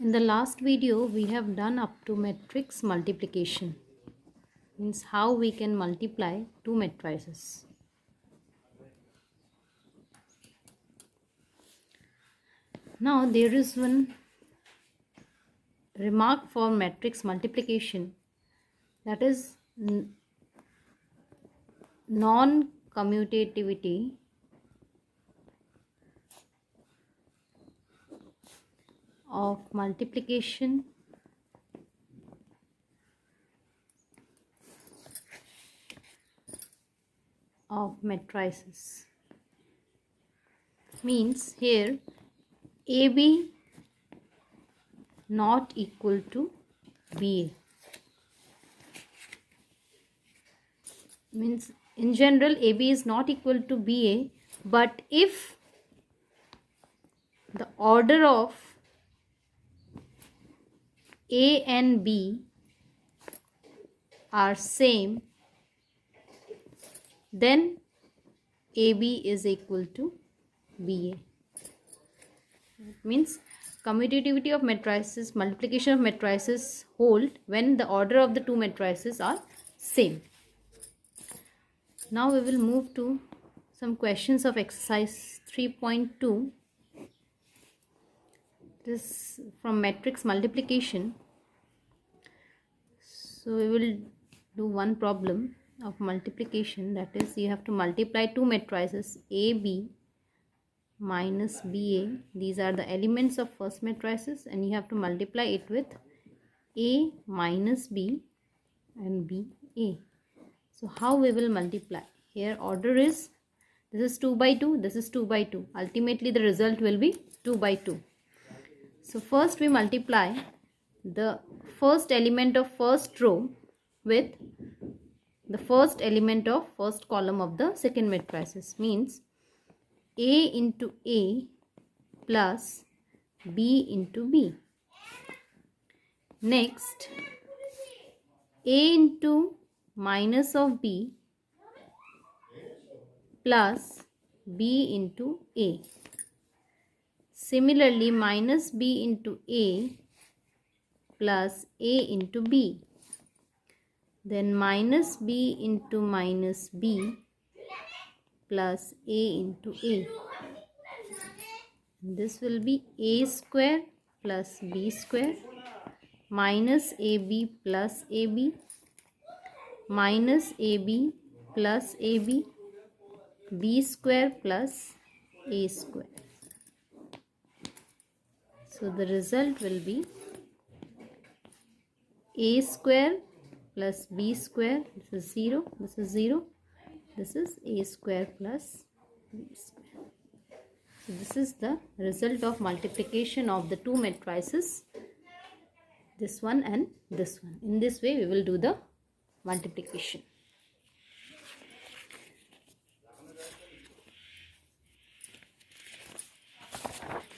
In the last video, we have done up to matrix multiplication, means how we can multiply two matrices. Now there is one remark for matrix multiplication, that is non-commutativity of multiplication of matrices. Means here AB not equal to BA. Means in general AB is not equal to BA, but if the order of A and B are same, then AB is equal to BA. It means commutativity of matrices, multiplication of matrices hold when the order of the two matrices are same. Now we will move to some questions of exercise 3.2. This from matrix multiplication. So we will do one problem of multiplication, that is you have to multiply two matrices AB minus BA. These are the elements of first matrices, and you have to multiply it with A minus B and BA. So how we will multiply? Here order is, this is 2 by 2, this is 2 by 2. Ultimately the result will be 2 by 2. So first we multiply the first element of first row with the first element of first column of the second matrices. Means A into A plus B into B. Next A into minus of B plus B into A. Similarly, minus B into A plus A into B. Then minus B into minus B plus A into A. This will be A square plus B square minus AB plus AB minus AB plus AB, B square plus A square. So the result will be A square plus B square, this is 0, this is 0, this is A square plus B square. So this is the result of multiplication of the two matrices, this one and this one. In this way we will do the multiplication.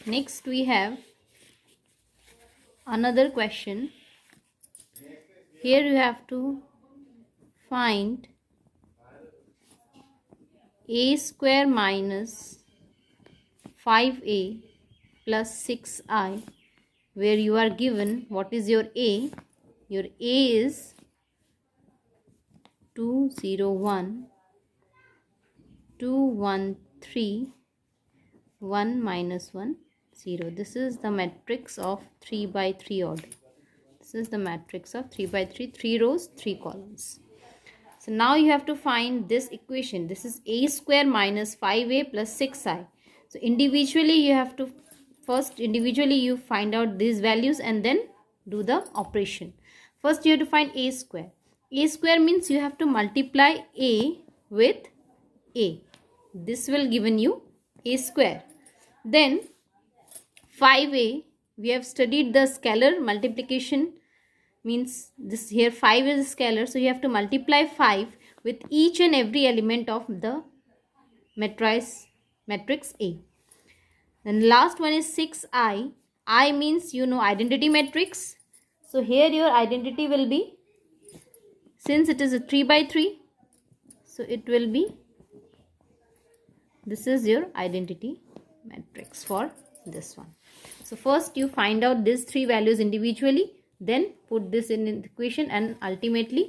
Next we have another question. Here you have to find A square minus 5A plus 6I, where you are given what is your A. Your A is 2, 0, 1, 2, 1, 3, 1 minus 1, 0. This is the matrix of 3 by 3 order. This is the matrix of 3 by 3, 3 rows, 3 columns. So now you have to find this equation. This is A square minus 5A plus 6I. So individually you have to, first individually you find out these values and then do the operation. First you have to find A square. A square means you have to multiply A with A. This will given you A square. Then 5A, we have studied the scalar multiplication, means this here 5 is a scalar, so you have to multiply 5 with each and every element of the matrix A. Then last one is 6I. I means you know identity matrix. So here your identity will be, since it is a 3 by 3, so it will be, this is your identity matrix for this one. So first you find out these three values individually, then put this in the equation, and ultimately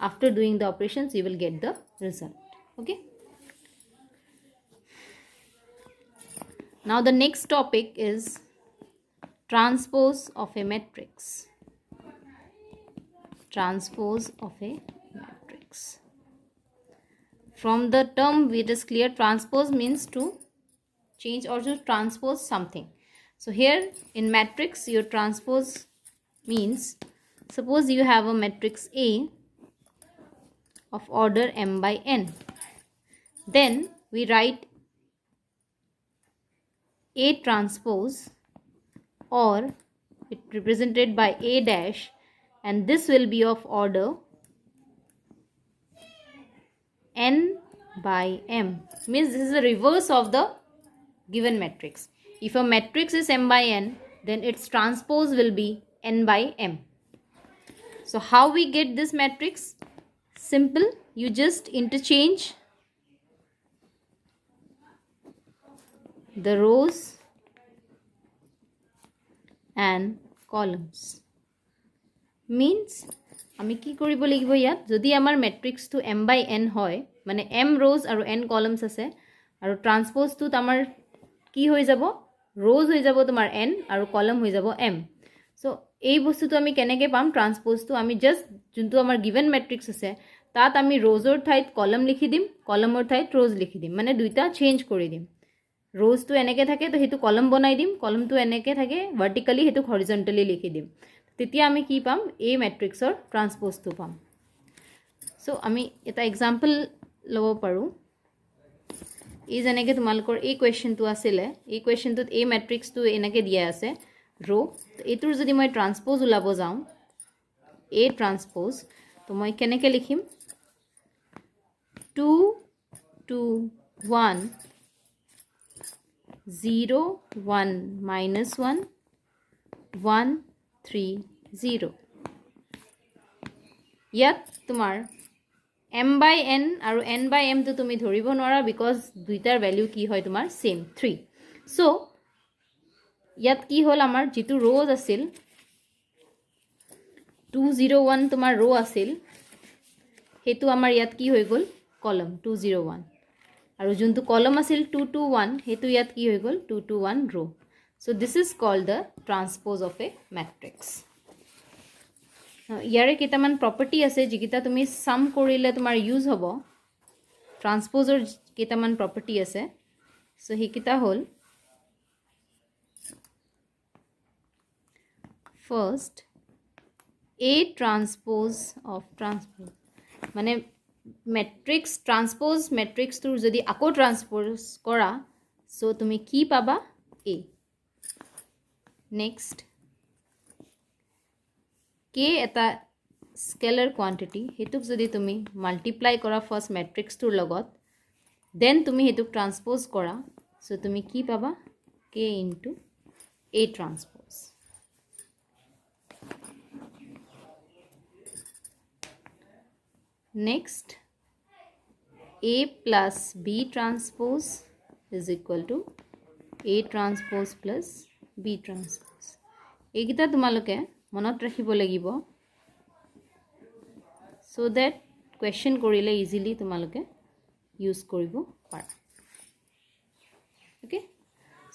after doing the operations you will get the result. Okay. Now the next topic is transpose of a matrix. Transpose of a matrix. From the term it is clear, transpose means to change or to transpose something. So here in matrix, your transpose means, suppose you have a matrix A of order m by n. Then we write A transpose, or it represented by A dash, and this will be of order n by m. Means this is the reverse of the given matrix. If a matrix is m by n, then its transpose will be n by m. So how we get this matrix? Simple, you just interchange the rows and columns. Means আমি কি কৰিব লাগিব ইয়াত, যদি আমাৰ মেট্ৰিক্সটো m by n হয়, মানে m rows আৰু n columns আছে, আৰু ট্ৰান্সপোজটোত আমাৰ কি হৈ যাব, rows হৈ যাব তোমাৰ n আৰু column হৈ যাব m. সো এই বস্তুটো আমি কেনেকৈ পাম, ট্ৰান্সপোজটো আমি জাস্ট যোনটো আমাৰ গিভেন মেট্ৰিক্স আছে তাত আমি rows-ৰ ঠাইত column লিখি দিম, column-ৰ ঠাইত rows লিখি দিম, মানে দুইটা চেঞ্জ কৰি দিম. rows-টো এনেকৈ থাকে তো সেইটো column বনাই দিম, column-টো এনেকৈ থাকে vertically, সেইটো horizontally লিখি দিম. তেতিয়া আমি কি পাম, এই মেট্ৰিক্সৰ ট্ৰান্সপোজটো পাম. সো আমি এটা এক্সাম্পল ল'ব পাৰোঁ. এই যেনেকৈ তোমালোকৰ এই কুৱেশ্যনটো আছিলে, এই কুৱেশ্যনটোত এই মেট্ৰিক্সটো এনেকৈ দিয়া আছে ৰ', এইটোৰ যদি মই ট্ৰান্সপোজ ওলাব যাওঁ, এ ট্ৰান্সপোজ, তো মই কেনেকৈ লিখিম, 2 2 1 0 1 minus 1 1 3 0. ইয়াত তোমাৰ m by n আৰু n by m তো তুমি ধৰিব নোৱাৰা, বিকজ দুইটাৰ ভ্যালু কি হয় তোমাৰ সেম 3. সো ইয়াত কি হ'ল, আমাৰ যিটো rows আছিল 201 তোমাৰ row আছিল, সেইটো আমাৰ ইয়াত কি হৈ গ'ল, column 201, আৰু যোনটো column আছিল 221, সেইটো ইয়াত কি হৈ গ'ল 221 row. So this is called the transpose of a matrix. ইয়াৰে কেইটামান প্ৰপাৰ্টি আছে যিকেইটা তুমি সাম কৰিলে তোমাৰ ইউজ হ'ব. ট্ৰান্সপোজৰ কেইটামান প্ৰপাৰ্টি আছে. সো সেইকেইটা হ'ল, first A transpose of transpose, মানে মেট্ৰিক্স ট্ৰান্সপোজ মেট্ৰিক্সটোৰ যদি আকৌ ট্ৰান্সপোজ কৰা, সো তুমি কি পাবা, A. নেক্সট k এটা স্কেলাৰ কোৱান্টিটি, হেতুক যদি তুমি মাল্টিপ্লাই কৰা ফাৰ্স্ট মেট্ৰিক্সটোৰ লগত, দেন তুমি হেতুক ট্ৰান্সপোজ কৰা, সো তুমি কি পাবা, k into A transpose. Next, A plus B transpose is equal to A transpose plus B transpose. এইকেইটা তোমালোকে মনত ৰাখিব লাগিব, so that question কৰিলে easily তোমালোকে use কৰিব পাৰা. Okay,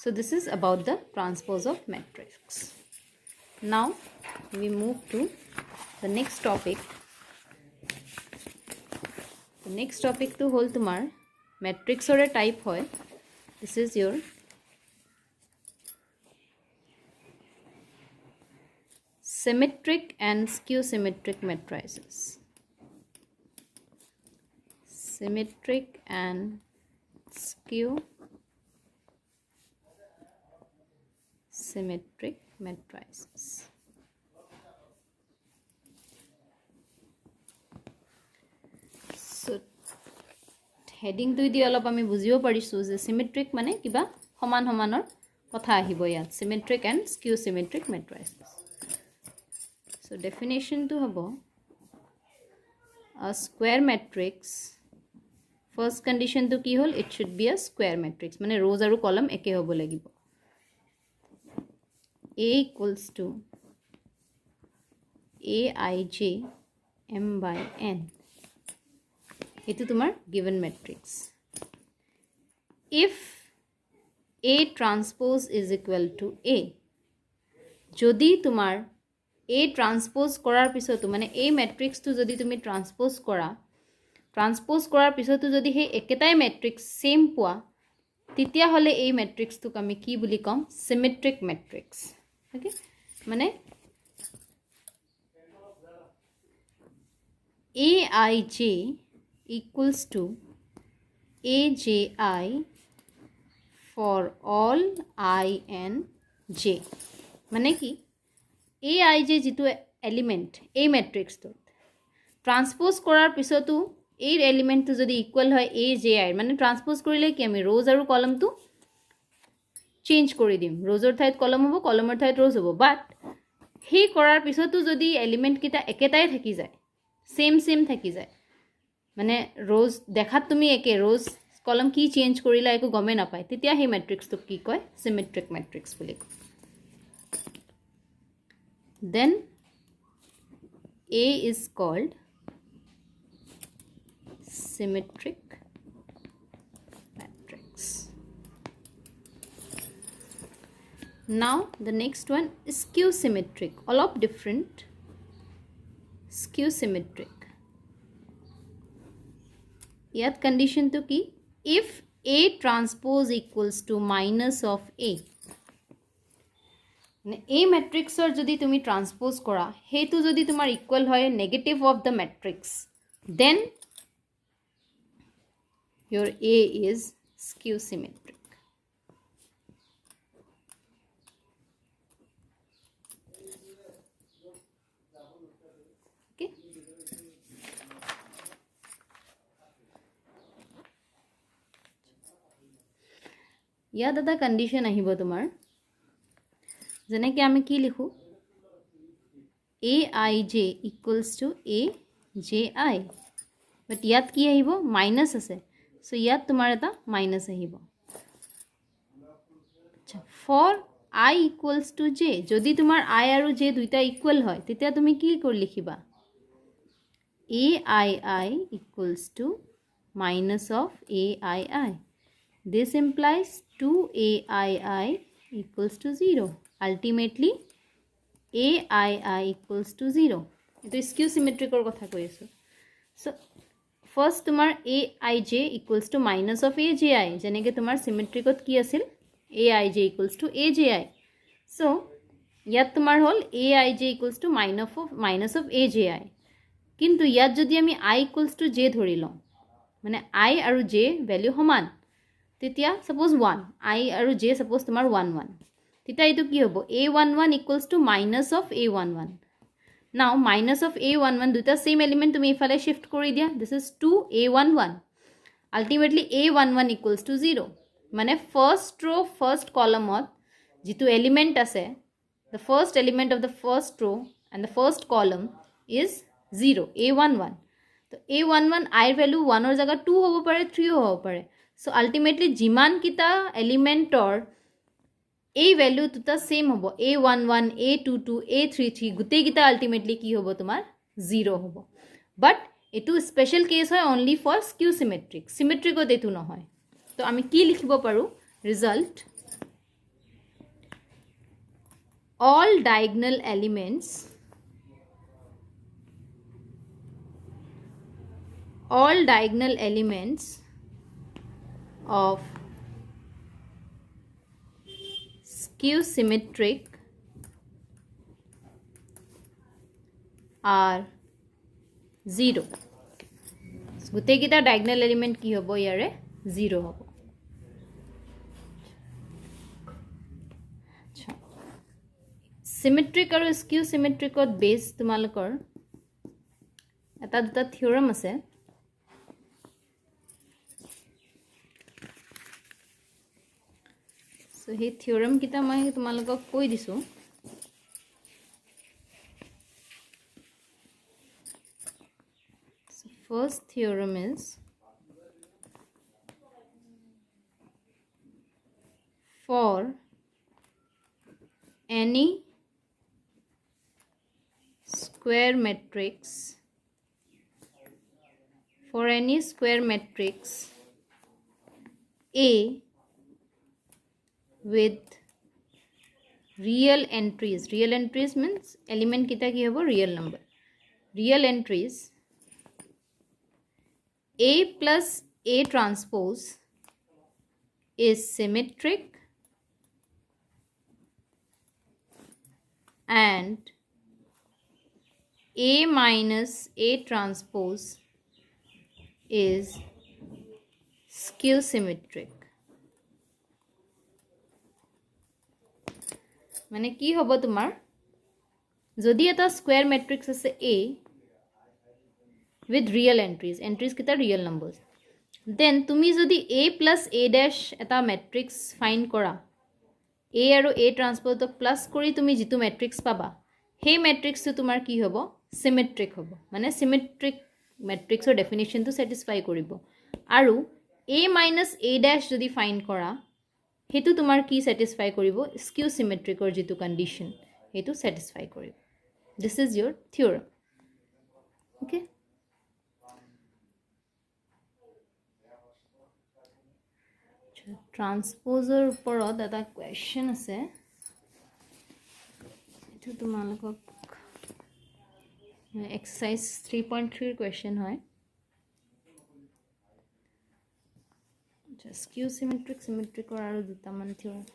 so this is about the transpose of matrix. Now we move to the next topic. The next topic to hold tomar matrix or a type hoy. This is your symmetric and skew symmetric matrices. Symmetric and skew symmetric matrices. So heading to the অলপ আমি বুজিব পাৰিছো যে symmetric মানে কিবা সমান সমানৰ কথা আহিব ইয়াত, symmetric and skew symmetric matrices. So definition to hobo, a square matrix, first condition to ki hol, it should be a square matrix, mane rows aru column eke hobo lagibo. A equals to Aij m by n. এইটো তোমাৰ given matrix. If A transpose is equal to A, যদি তোমাৰ A transpose কৰাৰ পিছতো মানে A matrixটো যদি তুমি transpose কৰাৰ পিছতো যদি সেই একেটাই matrix same পোৱা, তেতিয়া হলে এই matrixটোক আমি কি বুলি কম? Symmetric matrix. Okay? মানে Aij equals to Aji for all I n j. মানে কি Aij যেটো এলিমেন্ট এই ম্যাট্ৰিক্সটো ট্ৰান্সপোজ কৰাৰ পিছতো এই এলিমেন্টটো যদি ইকুয়াল হয় Aji মানে ট্ৰান্সপোজ কৰিলে কি আমি rows আৰু কলমটো চেঞ্জ কৰি দিম, rows-ৰ ঠাইত কলম হ'ব, কলমৰ ঠাইত rows হ'ব, বাট হে কৰাৰ পিছতো যদি এলিমেন্ট কিটা একেটাই থাকি যায়, সেম থাকি যায়, মানে rows দেখাত তুমি একে, rows কলম কি চেঞ্জ কৰিলা একো গমে নাপায়, তেতিয়া হে ম্যাট্ৰিক্সটো কি কয়? Symmetric matrix বুলি কয়. Then A is called symmetric matrix. Now the next one is skew symmetric. All of different. Skew symmetric. Yat condition to ki if A transpose equals to minus of A. A matrix or jodi tumi transpose kora, hetu jodi tumar equal hoy negative of the matrix, then your A is skew symmetric. Okay. ইয়াত এটা condition আহিব তোমাৰ, যেনেকৈ আমি কি লিখো? Aij equals to Aji, but ইয়াত কি আহিব? মাইনাস আছে, সো ইয়াত তোমাৰ এটা মাইনাস আহিব. আচ্ছা, for I equals to j, যদি তোমাৰ I আৰু j দুইটা ইকুয়াল হয়, তেতিয়া তুমি কি কৰি লিখিবা? Aii equals to minus of Aii. This implies 2Aii equals to 0. Ultimately, Aii equals to 0. It is skew symmetric or kotha koi asu. So, first tumar Aij equals to minus of Aji. Jeneke tumar symmetric ot ki asil? Aij equals to Aji. So, yat tumar hol Aij equals to minus of Aji. কিন্তু ইয়াত যদি আমি I equals to j ধৰি লওঁ, মানে I আৰু j value সমান, তেতিয়া suppose 1, I আৰু j suppose তোমাৰ 1 1, তেতিয়া এইটো কি হ'ব? A11 equals to minus of A11. Now minus of A11 দুটা same element তুমি ইফালে shift কৰি দিয়া, this is 2A11. Ultimately A11 equals to 0. মানে first row first column ত যিটো element আছে, the first element of the first row and the first column is 0, A11. So A11 I value 1 or jaga 2 hobo pare, 3 hobo pare. So ultimately jiman kita element or A value tuta same hobo, A11, A22, A33 gute kita ultimately ki hobo tumar 0 hobo. But etu special case hoy only for skew symmetric. Symmetric o detu no hoy. So ami ki likhibo paru? Result, all diagonal elements of skew symmetric are 0. গোটেই কিটা diagonal element কি হ'ব? ইয়াৰে 0 হ'ব. আচ্ছা, symmetric আৰু skew symmetric ত base তোমালোকৰ এটা দুটা থিওৰাম আছে. So he theorem kita mai tumalok koi disu. So first theorem is for any square matrix, for any square matrix A with real entries means element kita ki hobo real number, real entries A plus A transpose is symmetric and A minus A transpose is skew symmetric. মানে কি হ'ব তোমাৰ যদি এটা square matrix আছে A with real entries কিটা real numbers, then তুমি যদি A plus A dash এটা ম্যাট্ৰিক্স ফাইন্ড কৰা A আৰু A ট্ৰান্সপ'জক প্লাস কৰি তুমি যিটো ম্যাট্ৰিক্স পাবা সেই ম্যাট্ৰিক্সটো তোমাৰ কি হ'ব সিমেট্ৰিক হ'ব মানে সিমেট্ৰিক ম্যাট্ৰিক্সৰ ডেফিনিশনটো স্যাটিসফাই কৰিব আৰু A minus A dash যদি ফাইন্ড কৰা হেতু তোমাৰ কি স্যাটিসফাই কৰিব স্কিউ সিমেট্ৰিকৰ যিটো কন্ডিশন হেতু স্যাটিসফাই কৰিব দিস ইজ your theorem ওকে ট্ৰান্সপ'জৰ ওপৰত এটা কোৱেশ্চন আছে এটো তোমালোকক এক্সাৰসাইজ 3.3 ৰ কোৱেশ্চন হয় skew symmetric or aru duta man theorem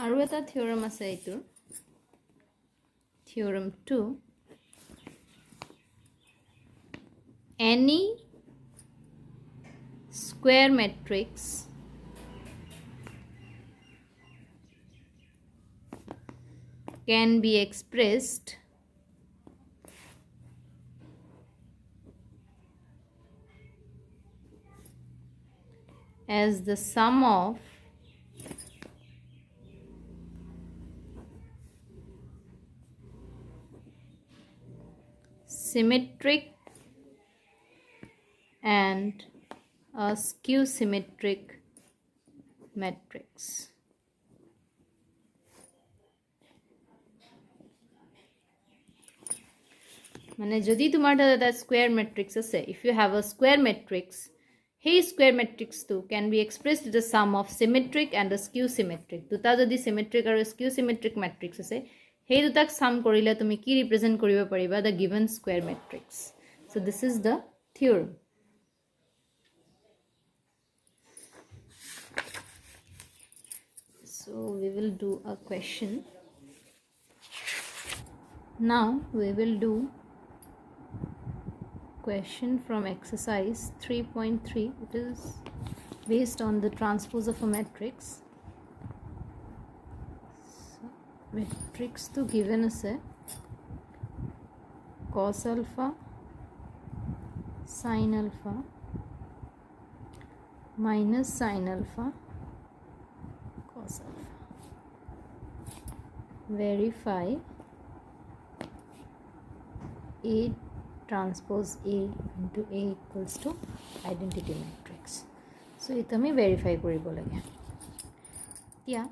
aru eta theorem ase etu theorem 2 any square matrix can be expressed as the sum of symmetric and a skew symmetric matrix. মানে যদি তোমাৰ এটা square matrix আছে if you have a square matrix সেই square ম্যাট্ৰিক্সটো can be expressed as the sum of symmetric and a skew symmetric দুটা যদি symmetric আৰু skew symmetric matrix আছে সেই দুটাক সাম কৰিলে তুমি কি ৰিপ্ৰেজেন্ট কৰিব পাৰিবা the given square matrix. So this is the theorem. So we will do a question. Now we will do question from exercise 3.3. It is based on the transpose of a matrix. So, matrix to given us a cos alpha sin alpha minus sin alpha cos alpha. Verify A transpose A into A equals to identity matrix. So it আমি verify কৰিব লাগে এতিয়া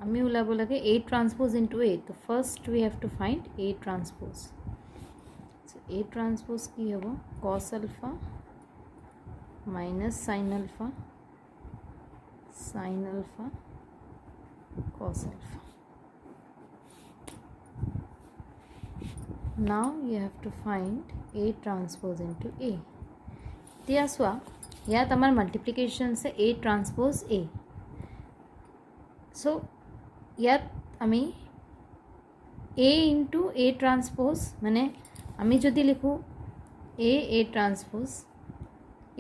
আমি উলাব লাগে A transpose into A. So first we have to find A transpose. So A transpose কি হ'ব cos alpha minus sin alpha cos alpha. Now you have to find A transpose into A. Tia swa yat amar multiplication se A transpose A. So yat ami A into A transpose mane ami jodi likhu A transpose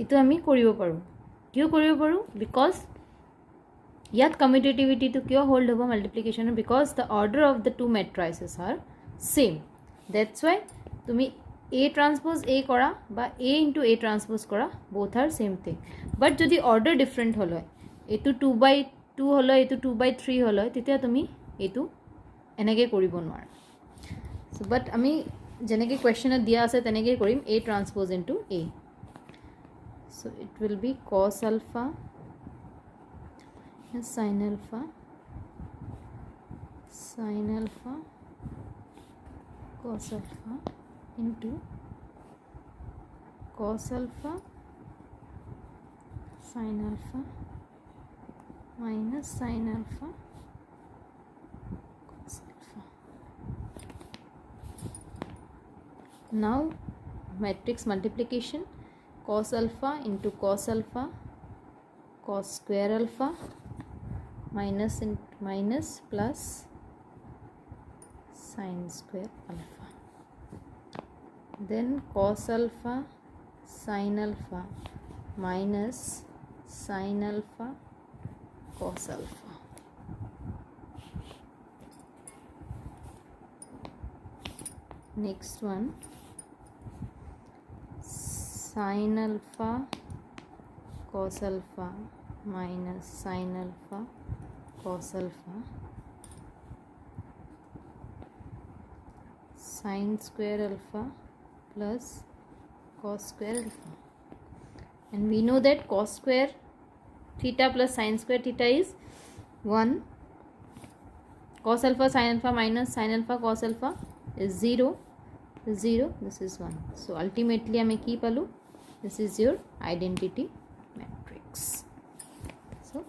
itu ami koribo paru kyo koribo paru because yat commutativity to kyo hold hobo multiplication because the order of the two matrices are same. That's why তুমি A transpose A করা বা A into A transpose করা both are same thing. But যদি order different হলো এটো 2/2 হলো এটো 2/3 হলো তেতিয়া তুমি এটো এনেকৈ কৰিব নোৱাৰে সো বাট আমি যেনেকৈ কুৱেশ্যনত দিয়া আছে তেনেকৈ কৰিম A transpose into A so it will be cos alpha sin alpha cos alpha into cos alpha sin alpha minus sin alpha cos alpha. Now matrix multiplication, cos alpha into cos alpha cos square alpha minus plus sin square alpha, then cos alpha sin alpha minus sin alpha cos alpha. Next one, sin alpha cos alpha minus sin alpha cos alpha sin square alpha plus cos square alpha, and we know that cos square theta plus sin square theta is 1, cos alpha sin alpha minus sin alpha cos alpha is 0, this is 1. So ultimately I keep palu, this is your identity matrix. So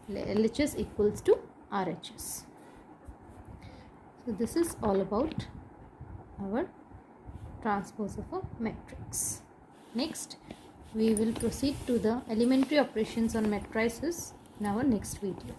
LHS equals to RHS. So this is all about our transpose of a matrix. Next we will proceed to the elementary operations on matrices in our next video.